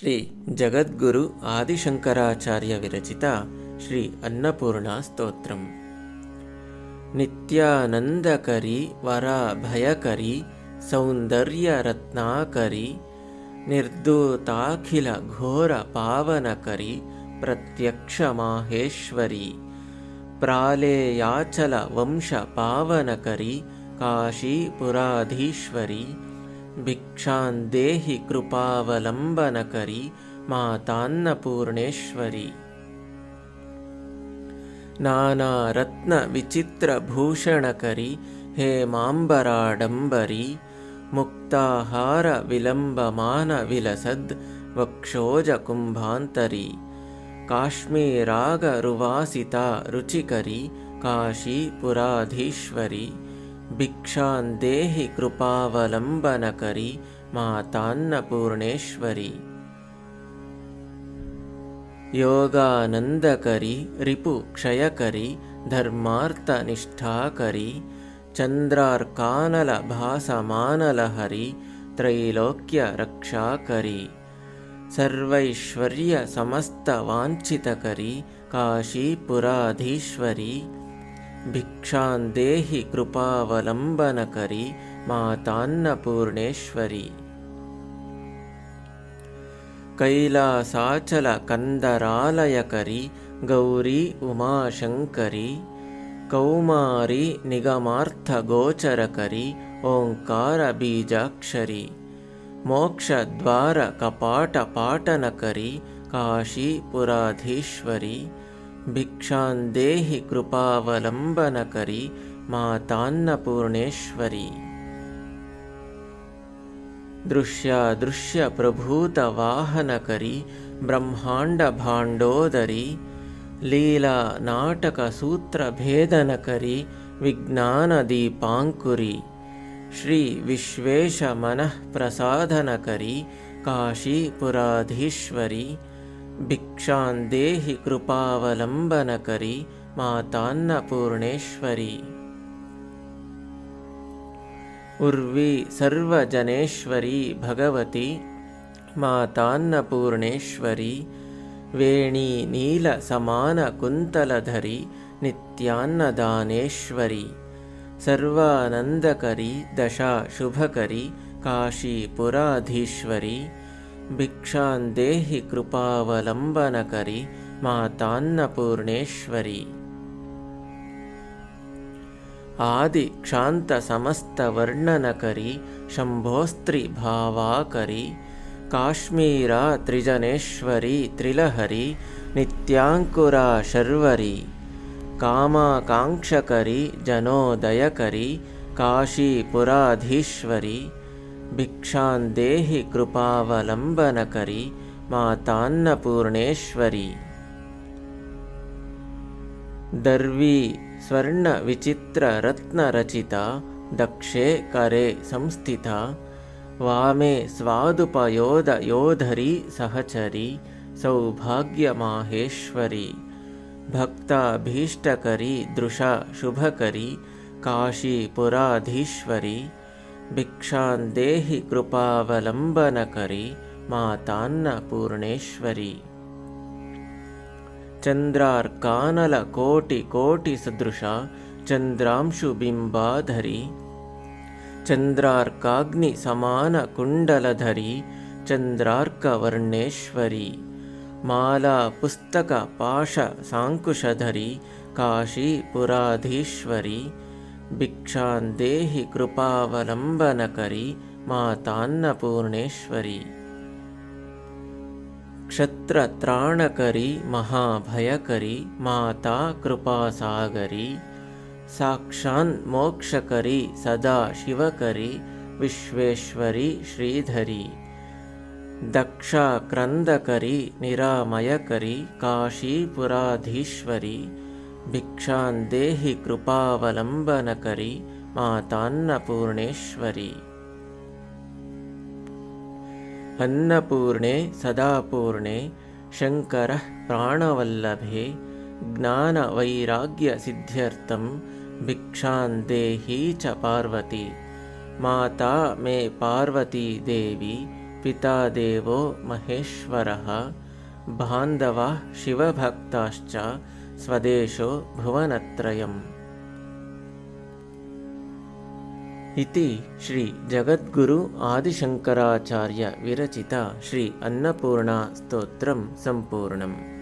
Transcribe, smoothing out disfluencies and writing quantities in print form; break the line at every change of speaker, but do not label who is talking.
ಶ್ರೀ ಜಗದ್ಗುರು ಆದಿಶಂಕರಾಚಾರ್ಯ ವಿರಚಿತ ಶ್ರೀ ಅನ್ನಪೂರ್ಣಾ ಸ್ತೋತ್ರಂ. ನಿತ್ಯಾನಂದಕರಿ ವರಾಭಯಕರಿ ಸೌಂದರ್ಯರತ್ನಾಕರಿ ನಿರ್ಧೂತಾಖಿಲ ಘೋರ ಪಾವನಕರಿ ಪ್ರತ್ಯಕ್ಷ ಮಾಹೇಶ್ವರಿ ಪ್ರಾಲೇಯಾಚಲ ವಂಶ ಪಾವನಕರಿ ಕಾಶೀಪುರಾಧೀಶ್ವರಿ ಭಿಕ್ಷಾಂದೇಹಿ ಕೃಪಾವಲಂಬನಕರಿ ಮಾತಾನ್ನಪೂರ್ಣೇಶ್ವರಿ ನಾನಾರತ್ನ ವಿಚಿತ್ರಭೂಷಣಕರಿ ಹೇಮಾಂಬರಾಡಂಬರಿ ಮುಕ್ತಾಹಾರ ವಿಲಂಬಮಾನ ವಿಲಸದ್ ವಕ್ಷೋಜ ಕುಂಭಾಂತರಿ ಕಾಶ್ಮೀರಾಗರುವಾಸಿತಾ ರುಚಿಕರಿ ಕಾಶೀಪುರಾಧೀಶ್ವರಿ ಭಿಕ್ಷಾಂದೇಹಿ ಕೃಪಾವಲಂಬನಕರಿ ಮಾತಾನ್ನಪೂರ್ಣೇಶ್ವರಿ ಯೋಗಾನಂದಕರಿ ರಿಪುಕ್ಷಯಕರಿ ಧರ್ಮಾರ್ಥನಿಷ್ಠಾಕರಿ ಚಂದ್ರಾರ್ಕಾನಲ ಭಾಸಮಾನಲಹರಿ ತ್ರೈಲೋಕ್ಯ ರಕ್ಷಾಕರಿ ಸರ್ವೈಶ್ವರ್ಯ ಸಮಸ್ತವಾಂಛಿತಕರಿ ಕಾಶೀಪುರಾಧೀಶ್ವರಿ ಭಿಕ್ಷಾಂದೇಹಿ ಕೃಪಾವಲಂಬನಕರಿ ಮಾತಾನ್ನಪೂರ್ಣೇಶ್ವರಿ ಕೈಲಾಸಾಚಲ ಕಂದರಾಲಯಕರಿ ಗೌರಿ ಉಮಾಶಂಕರಿ ಕೌಮಾರಿ ನಿಗಮಾರ್ಥಗೋಚರಕರಿ ಓಂಕಾರ ಬೀಜಾಕ್ಷರಿ ಮೋಕ್ಷದ್ವಾರ ಕಪಾಟ ಪಾಟನಕರಿ ಕಾಶೀಪುರಾಧೀಶ್ವರಿ ಭಿಕ್ಷಾಂದೇಹಿ ಕೃಪಾವಲಂಬನಕರಿ ಮಾತಾನ್ನಪೂರ್ಣೇಶ್ವರಿ ದೃಶ್ಯಾದೃಶ್ಯ ಪ್ರಭೂತ ವಾಹನಕರಿ ಬ್ರಹ್ಮಾಂಡ ಭಾಂಡೋದರಿ ಲೀಲಾ ನಾಟಕ ಸೂತ್ರ ಭೇದನಕರಿ ವಿಜ್ಞಾನ ದೀಪಾಂಕುರಿ ಶ್ರೀ ವಿಶ್ವೇಶ ಮನಃ ಪ್ರಸಾದನಕರಿ ಕಾಶೀಪುರಾಧೀಶ್ವರಿ ಭಿಕ್ಷಾಂದೇಹಿ ಕೃಪಾವಲಂಬನಕರಿ ಮಾತಾನ್ನಪೂರ್ಣೇಶ್ವರಿ ಉರ್ವಿ ಸರ್ವಜನೇಶ್ವರಿ ಭಗವತಿ ಮಾತಾನ್ನಪೂರ್ಣೇಶ್ವರಿ ವೇಣಿ ನೀಲ ಸಮಾನ ಕುಂತಲಧರಿ ನಿತ್ಯಾನ್ನದಾನೇಶ್ವರಿ ಸರ್ವಾನಂದಕರಿ ದಶಾ ಶುಭಕರಿ ಕಾಶೀಪುರಾಧೀಶ್ವರಿ ಭಿಕ್ಷಾಂದೇಹಿ ಕೃಪಾವಲಂಬನಕರಿ ಮಾತಾನ್ನಪೂರ್ಣೇಶ್ವರಿ ಆದಿ ಕ್ಷಾಂತ ಸಮಸ್ತ ವರ್ಣನಕರಿ ಶಂಭೋಸ್ತ್ರಿ ಭಾವಾಕರಿ ಕಾಶ್ಮೀರ ತ್ರಿಜನೇಶ್ವರಿ ತ್ರಿಲಹರಿ ನಿತ್ಯಾಂಕುರಾ ಶರ್ವರಿ ಕಾಮಾಕಾಂಕ್ಷಕರಿ ಜನೋದಯಕರಿ ಕಾಶೀಪುರಾಧೀಶ್ವರಿ ಭಿಕ್ಷಾಂದೇಹಿ ಕೃಪಾವಲಂಬನಕರಿ ಮಾತಾನ್ನಪೂರ್ಣೇಶ್ವರಿ ದರ್ವಿ ಸ್ವರ್ಣ ವಿಚಿತ್ರ ರತ್ನ ರಚಿತ ದಕ್ಷೆ ಕರೆ ಸಂಸ್ಥಿತ ವಾಮೆ ಸ್ವಾದುಪಯೋಧ ಯೋಧರಿ ಸಹಚರಿ ಸೌಭಾಗ್ಯ ಮಾಹೇಶ್ವರಿ ಭಕ್ತಾಭೀಷ್ಟಕರಿ ದೃಶಾ ಶುಭಕರಿ ಕಾಶೀಪುರಾಧೀಶ್ವರಿ ಭಿಕ್ಷಾಂದೇಹಿ ಕೃಪಾವಲಂಬನಕರಿ ಮಾತಾನ್ನಪೂರ್ಣೇಶ್ವರಿ ಚಂದ್ರಾರ್ಕಾನಲ ಕೋಟಿ ಕೋಟಿ ಸದೃಶ ಚಂದ್ರಾಂಶುಬಿಂಬಾಧರಿ ಚಂದ್ರಾರ್ಕಾಗ್ನಿ ಸಮಾನ ಕುಂಡಲಧರಿ ಚಂದ್ರಾರ್ಕವರ್ಣೇಶ್ವರಿ ಮಾಲಾ ಪುಸ್ತಕ ಪಾಶ ಸಾಂಕುಶಧರಿ ಕಾಶೀಪುರಾಧೀಶ್ವರಿ ಭಿಕ್ಷಾಂದೇಹಿ ಕೃಪಾವಲಂಬನಕರಿ ಮಾತಾನ್ನಪೂರ್ಣೇಶ್ವರಿ ಕ್ಷತ್ರತ್ರಾಣಕರಿ ಮಹಾಭಯಕರಿ ಮಾತಾ ಕೃಪಾಸಾಗರಿ ಸಾಕ್ಷಾನ್ ಮೋಕ್ಷಕರಿ ಸದಾ ಶಿವಕರಿ ವಿಶ್ವೇಶ್ವರಿ ಶ್ರೀಧರಿ ದಕ್ಷಾಕ್ರಂದಕರಿ ನಿರಾಮಯಕರಿ ಕಾಶೀಪುರಾಧೀಶ್ವರಿ ಭಿಕ್ಷಾಂದೇಹಿ ಕೃಪಾವಲಂಬನಕರಿ ಮಾತಾನ್ನಪೂರ್ಣೇಶ್ವರಿ ಅನ್ನಪೂರ್ಣೆ ಸದಾಪೂರ್ಣೆ ಶಂಕರಃ ಪ್ರಾಣವಲ್ಲಭೆ ಜ್ಞಾನವೈರಾಗ್ಯ ಸಿದ್ಧ್ಯರ್ಥಂ ಭಿಕ್ಷಾಂದೇಹಿ ಚ ಪಾರ್ವತಿ ಮಾತಾ ಮೇ ಪಾರ್ವತಿ ದೇವಿ पिता देवो महेश्वरः बान्धवाः शिवभक्ताश्च स्वदेशो भुवनत्रयम्। इति श्री जगद्गुरु आदिशंकराचार्य विरचिता श्री अन्नपूर्णा स्तोत्रं सम्पूर्णम्।